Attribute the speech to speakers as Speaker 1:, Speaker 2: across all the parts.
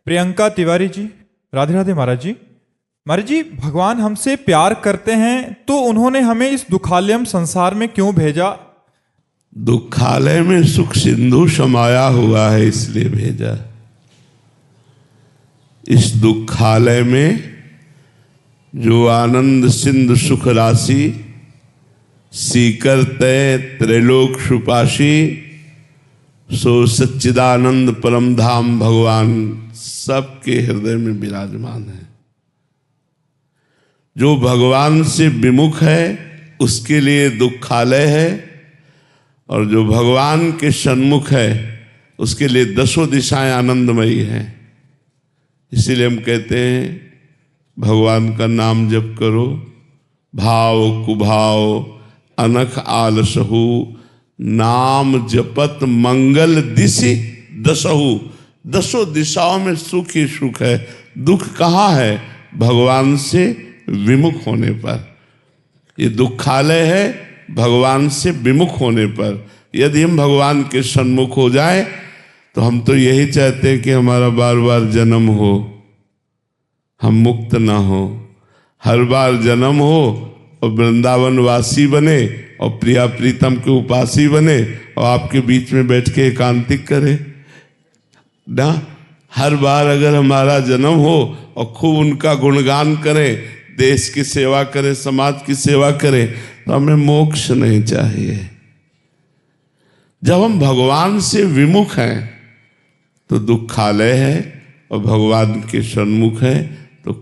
Speaker 1: प्रियंका तिवारी जी, राधे राधे महाराज जी। महाराज जी, भगवान हमसे प्यार करते हैं तो उन्होंने हमें इस दुखालयम संसार में क्यों भेजा?
Speaker 2: दुखालय में सुख सिंधु समाया हुआ है इसलिए भेजा। इस दुखालय में जो आनंद सिंधु सुख राशि सीकर तय त्रैलोक सुपाशी सो सच्चिदानंद परम धाम भगवान सबके हृदय में विराजमान है। जो भगवान से विमुख है उसके लिए दुखालय है, और जो भगवान के सन्मुख है उसके लिए दसों दिशाएं आनंदमयी हैं। इसीलिए हम कहते हैं भगवान का नाम जप करो, भाव कुभाव अनख आलसहु, नाम जपत मंगल दिशि दसहु। दसों दिशाओं में सुख ही सुख है। दुख कहाँ है? भगवान से विमुख होने पर। ये दुखालय है भगवान से विमुख होने पर। यदि हम भगवान के सन्मुख हो जाए तो हम तो यही चाहते हैं कि हमारा बार बार जन्म हो, हम मुक्त ना हो, हर बार जन्म हो और वृंदावन वासी बने और प्रिया प्रीतम के उपासी बने और आपके बीच में बैठ के एकांतिक करे ना। हर बार अगर हमारा जन्म हो और खूब उनका गुणगान करें, देश की सेवा करें, समाज की सेवा करें, तो हमें मोक्ष नहीं चाहिए। जब हम भगवान से विमुख हैं तो दुखालय है, और भगवान के सन्मुख है तो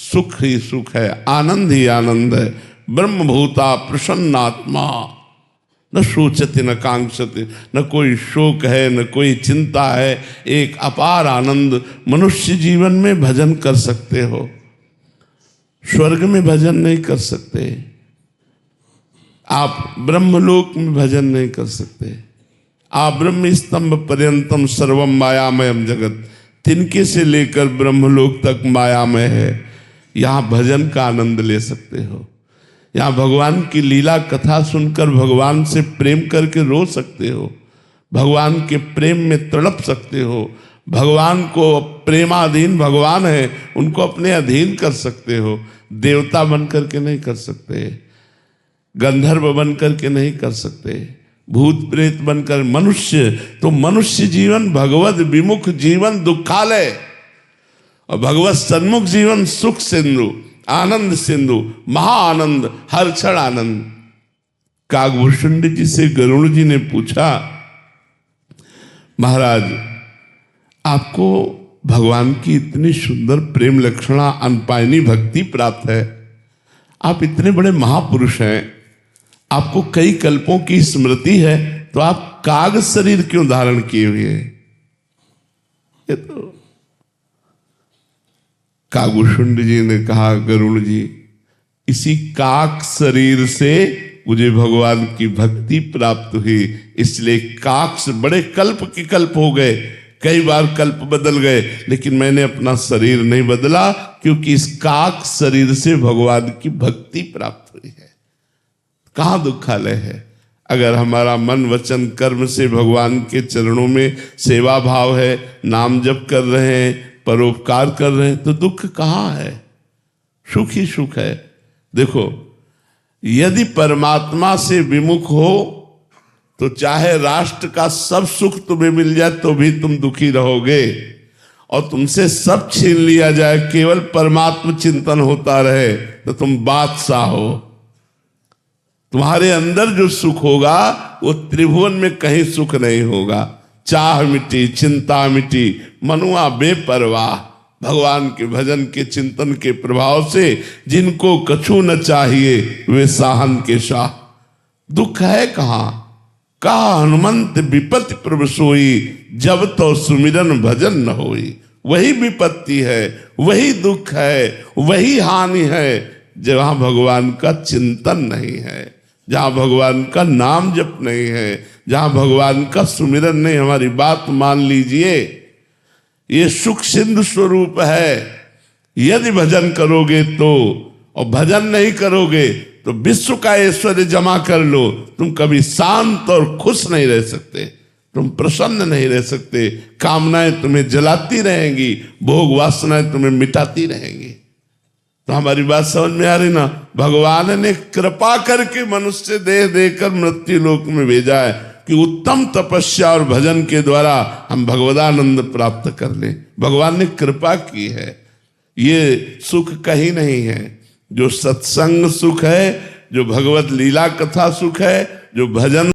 Speaker 2: सुख ही सुख है, आनंद ही आनंद है। ब्रह्मभूता प्रसन्नात्मा न सोचते न कांक्षते, न कोई शोक है न कोई चिंता है। एक अपार आनंद। मनुष्य जीवन में भजन कर सकते हो, स्वर्ग में भजन नहीं कर सकते। आप ब्रह्मलोक में भजन नहीं कर सकते। आप ब्रह्म स्तंभ पर्यंतम सर्वम मायामयम जगत, तिनके से लेकर ब्रह्मलोक तक मायामय है। यहाँ भजन का आनंद ले सकते हो। यहाँ भगवान की लीला कथा सुनकर भगवान से प्रेम करके रो सकते हो, भगवान के प्रेम में तड़प सकते हो। भगवान को प्रेमाधीन भगवान है, उनको अपने अधीन कर सकते हो। देवता बन करके नहीं कर सकते, गंधर्व बन करके नहीं कर सकते, भूत प्रेत बनकर। मनुष्य तो मनुष्य जीवन भगवत विमुख जीवन दुखालय, और भगवत सन्मुख जीवन सुख सिंधु, आनंद सिंधु, महाआनंद, हर क्षण आनंद। कागभूषण जी से गरुड़ जी ने पूछा, महाराज आपको भगवान की इतनी सुंदर प्रेम लक्षणा अनपायनी भक्ति प्राप्त है, आप इतने बड़े महापुरुष हैं, आपको कई कल्पों की स्मृति है, तो आप काग शरीर क्यों धारण किए हुए हैं? ये तो कागभूषण जी ने कहा, गरुड़ जी इसी काक शरीर से मुझे भगवान की भक्ति प्राप्त हुई, इसलिए काक से बड़े कल्प के कल्प हो गए, कई बार कल्प बदल गए, लेकिन मैंने अपना शरीर नहीं बदला, क्योंकि इस काक शरीर से भगवान की भक्ति प्राप्त हुई है। कहाँ दुखालय है? अगर हमारा मन वचन कर्म से भगवान के चरणों में सेवा भाव है, नाम जप कर रहे हैं, परोपकार कर रहे हैं, तो दुख कहाँ है? सुख ही सुख है। देखो, यदि परमात्मा से विमुख हो तो चाहे राष्ट्र का सब सुख तुम्हें मिल जाए तो भी तुम दुखी रहोगे, और तुमसे सब छीन लिया जाए, केवल परमात्मा चिंतन होता रहे, तो तुम बादशाह हो। तुम्हारे अंदर जो सुख होगा वो त्रिभुवन में कहीं सुख नहीं होगा। चाह मिटी, चिंता मिटी, मनुआ बेपरवाह। भगवान के भजन के चिंतन के प्रभाव से जिनको कछु न चाहिए वे साहन के शाह। दुख है कहाँ? कहा हनुमंत विपत्ति प्रभु सोई, जब तो सुमिरन भजन न होई। वही विपत्ति है, वही दुख है, वही हानि है जहाँ भगवान का चिंतन नहीं है, जहाँ भगवान का नाम जप नहीं है, जहाँ भगवान का सुमिरन नहीं। हमारी बात मान लीजिए, ये सुख सिंधु स्वरूप है। यदि भजन करोगे तो, और भजन नहीं करोगे तो विश्व का ऐश्वर्य जमा कर लो, तुम कभी शांत और खुश नहीं रह सकते। तुम प्रसन्न नहीं रह सकते, कामनाएं तुम्हें जलाती रहेंगी, भोग वासनाएं तुम्हें मिटाती रहेंगी। तो हमारी बात समझ में आ रही ना? भगवान ने कृपा करके मनुष्य देह देकर मृत्यु लोक में भेजा है कि उत्तम तपस्या और भजन के द्वारा हम भगवदानंद प्राप्त कर लें। भगवान ने कृपा की है। ये सुख कहीं नहीं है। जो सत्संग सुख है, जो भगवत लीला कथा सुख है, जो भजन